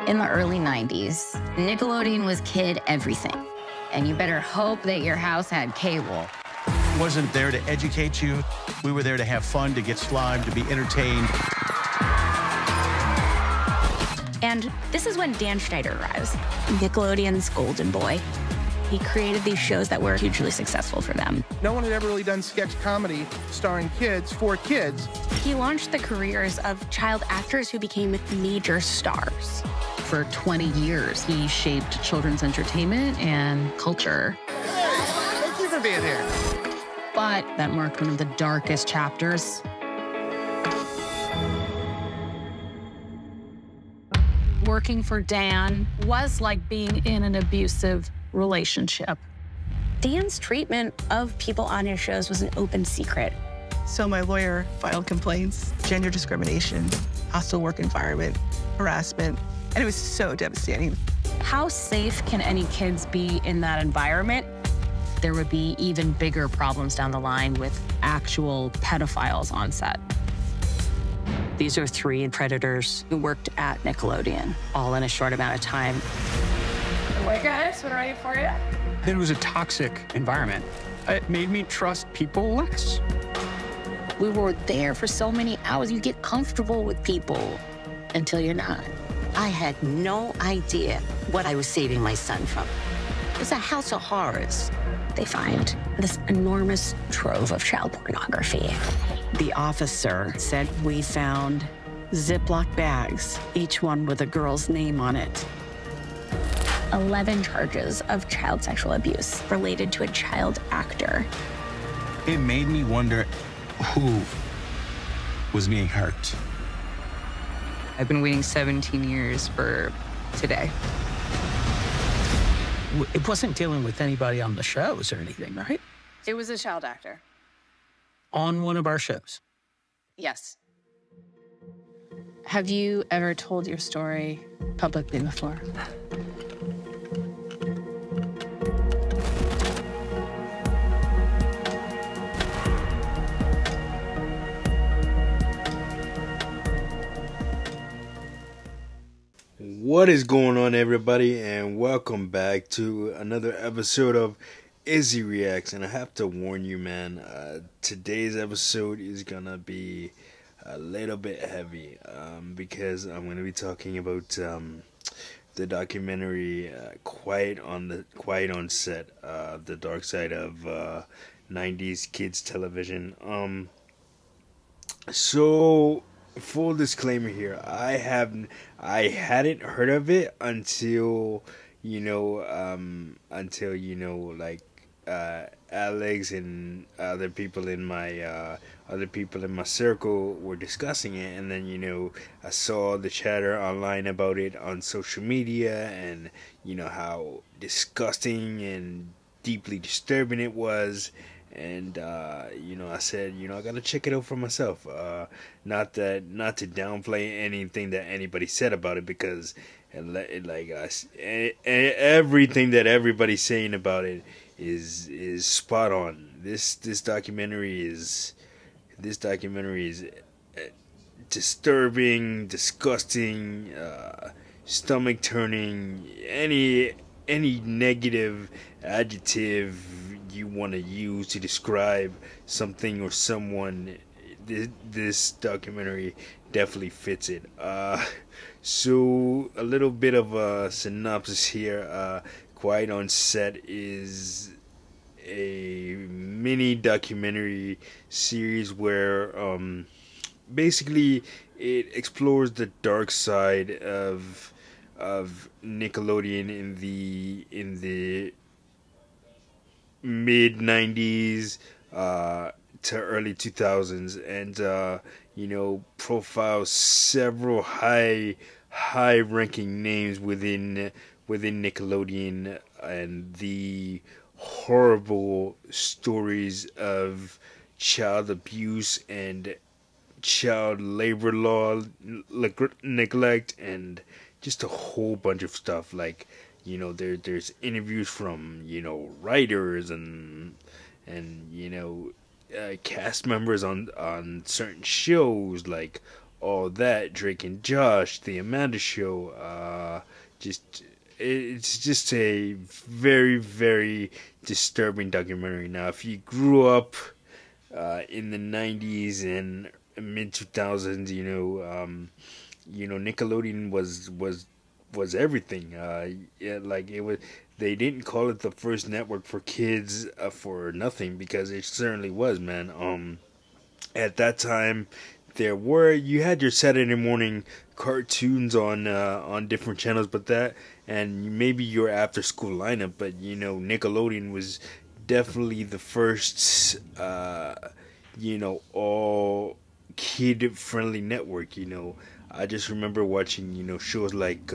In the early 90s, Nickelodeon was kid everything. And you better hope that your house had cable. Wasn't there to educate you. We were there to have fun, to get slimed, to be entertained. And this is when Dan Schneider arrives, Nickelodeon's golden boy. He created these shows that were hugely successful for them. No one had ever really done sketch comedy starring kids for kids. He launched the careers of child actors who became major stars. For 20 years, he shaped children's entertainment and culture. Thank you for being here. But that marked one of the darkest chapters. Working for Dan was like being in an abusive relationship. Dan's treatment of people on his shows was an open secret. So my lawyer filed complaints, gender discrimination, hostile work environment, harassment, and it was so devastating. How safe can any kids be in that environment? There would be even bigger problems down the line with actual pedophiles on set. These are 3 predators who worked at Nickelodeon, all in a short amount of time. Hey guys, we're ready for you. It was a toxic environment. It made me trust people less. We were there for so many hours. You get comfortable with people until you're not. I had no idea what I was saving my son from. It's a house of horrors. They find this enormous trove of child pornography. The officer said we found Ziploc bags, each one with a girl's name on it. 11 charges of child sexual abuse related to a child actor. It made me wonder who was being hurt. I've been waiting 17 years for today. It wasn't dealing with anybody on the shows or anything, right? It was a child actor. On one of our shows. Yes. Have you ever told your story publicly before? What is going on, everybody, and welcome back to another episode of Izzy Reacts. And I have to warn you, man, today's episode is gonna be a little bit heavy because I'm gonna be talking about the documentary Quiet on Set, the dark side of 90s kids television. So full disclaimer here, I hadn't heard of it until Alex and other people in my circle were discussing it, and then I saw the chatter online about it on social media, and how disgusting and deeply disturbing it was. And I said, I gotta check it out for myself. Not to downplay anything that anybody said about it, because everything that everybody's saying about it is spot on. This documentary is disturbing, disgusting, stomach turning. Any negative adjective you want to use to describe something or someone, this documentary definitely fits it. So a little bit of a synopsis here. Quiet on Set is a mini documentary series where basically it explores the dark side of Nickelodeon in the mid 90s to early 2000s, and profiles several high ranking names within Nickelodeon, and the horrible stories of child abuse and child labor law neglect, and just a whole bunch of stuff. Like, there's interviews from writers and cast members on certain shows, like all that, Drake and Josh, The Amanda Show, it's just a very, very disturbing documentary. Now, if you grew up in the 90s and mid 2000s, Nickelodeon was everything. Like it was. They didn't call it the first network for kids for nothing, because it certainly was, man. At that time, you had your Saturday morning cartoons on different channels, and maybe your after school lineup, but Nickelodeon was definitely the first all kid friendly network. I just remember watching shows like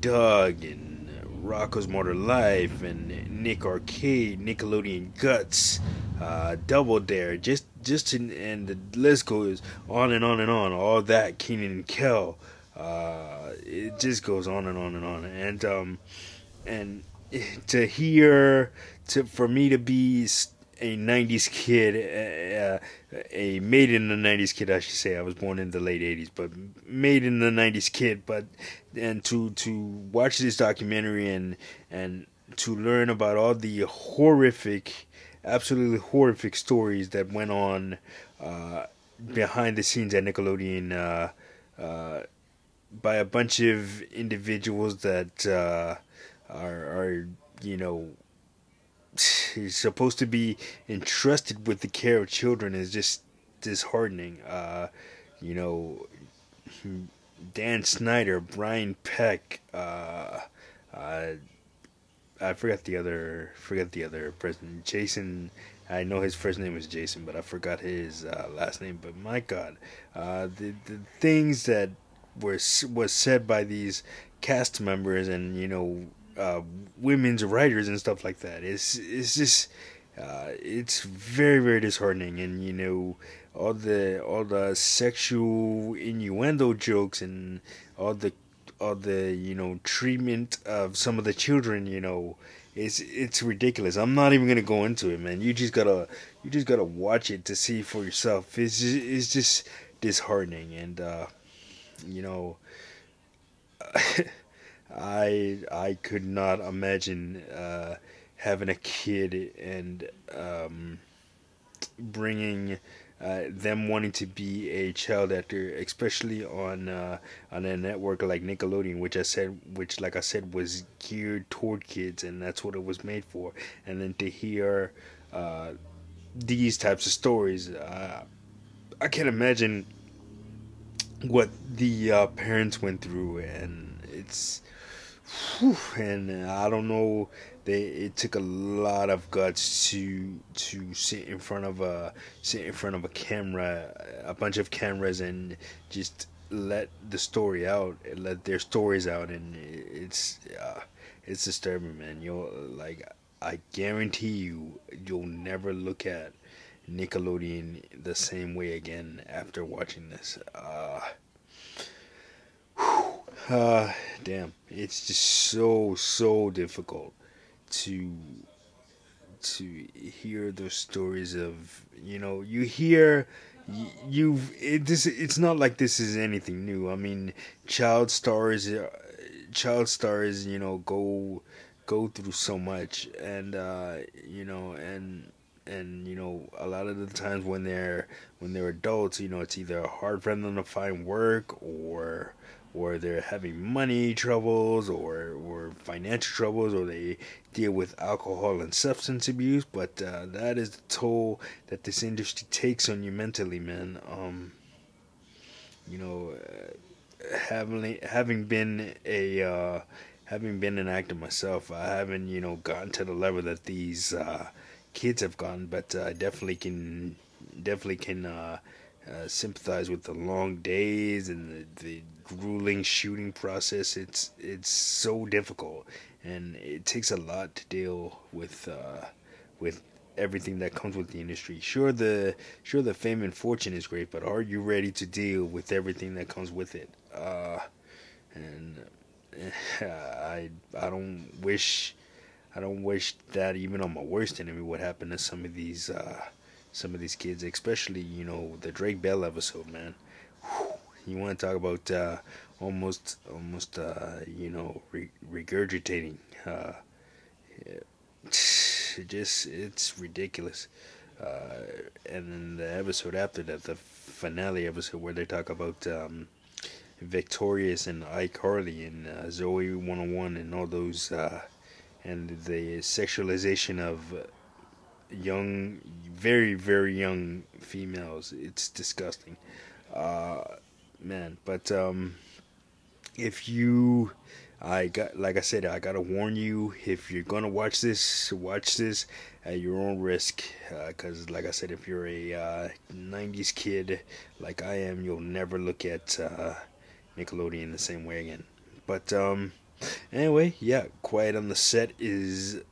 Doug and Rocco's Modern Life and Nick Arcade, Nickelodeon Guts, Double Dare, and the list goes on and on and on. All that, Kenan and Kel, it just goes on and on and on. And for me to be a 90s kid, a made in the 90s kid, I should say. I was born in the late 80s, but made in the 90s kid. And to watch this documentary and to learn about all the absolutely horrific stories that went on behind the scenes at Nickelodeon by a bunch of individuals that are supposed to be entrusted with the care of children is just disheartening. Dan Snyder, Brian Peck, I forgot the other person. Jason, I know his first name was Jason, but I forgot his last name. But my God, the things that was said by these cast members and women's writers and stuff like that. It's just it's very, very disheartening, and all the sexual innuendo jokes and all the treatment of some of the children. It's ridiculous. I'm not even gonna go into it, man. You just gotta watch it to see for yourself. It's just disheartening, and I could not imagine having a kid and bringing them wanting to be a child actor, especially on a network like Nickelodeon, which like I said was geared toward kids, and that's what it was made for. And then to hear these types of stories, I can't imagine what the parents went through, and it's. And I don't know. It took a lot of guts to sit in front of a camera, a bunch of cameras, and just let their stories out, and it's disturbing, man. I guarantee you'll never look at Nickelodeon the same way again after watching this. Damn, it's just so difficult to hear those stories of you hear it's not like this is anything new. I mean, child stars go through so much, and a lot of the times when they're adults, it's either hard for them to find work, or they're having money troubles or financial troubles, or they deal with alcohol and substance abuse. But that is the toll that this industry takes on you mentally, man. Having been an actor myself, I haven't gotten to the level that these kids have gotten, but I definitely can sympathize with the long days and the grueling shooting process. It's so difficult, and it takes a lot to deal with everything that comes with the industry. Sure, the fame and fortune is great, but are you ready to deal with everything that comes with it? I don't wish that even on my worst enemy would happen to some of these kids, especially the Drake Bell episode, man. Whew. You want to talk about almost you know, regurgitating. It's ridiculous. And then the episode after that, the finale episode where they talk about Victorious and iCarly and Zoe 101 and all those, and the sexualization of young, very, very young females. It's disgusting. Man, but if you, like I said, I gotta warn you, if you're gonna watch this at your own risk, because like I said, if you're a 90s kid like I am, you'll never look at Nickelodeon the same way again. But anyway, yeah, Quiet on Set is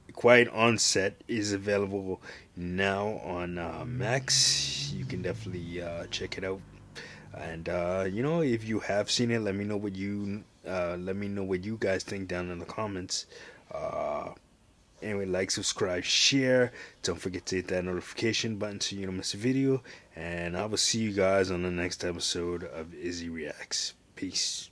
available now on Max. You can definitely check it out. And you know, if you have seen it, let me know what you guys think down in the comments. Anyway, like, subscribe, share. Don't forget to hit that notification button so you don't miss a video. And I will see you guys on the next episode of Izzy Reacts. Peace.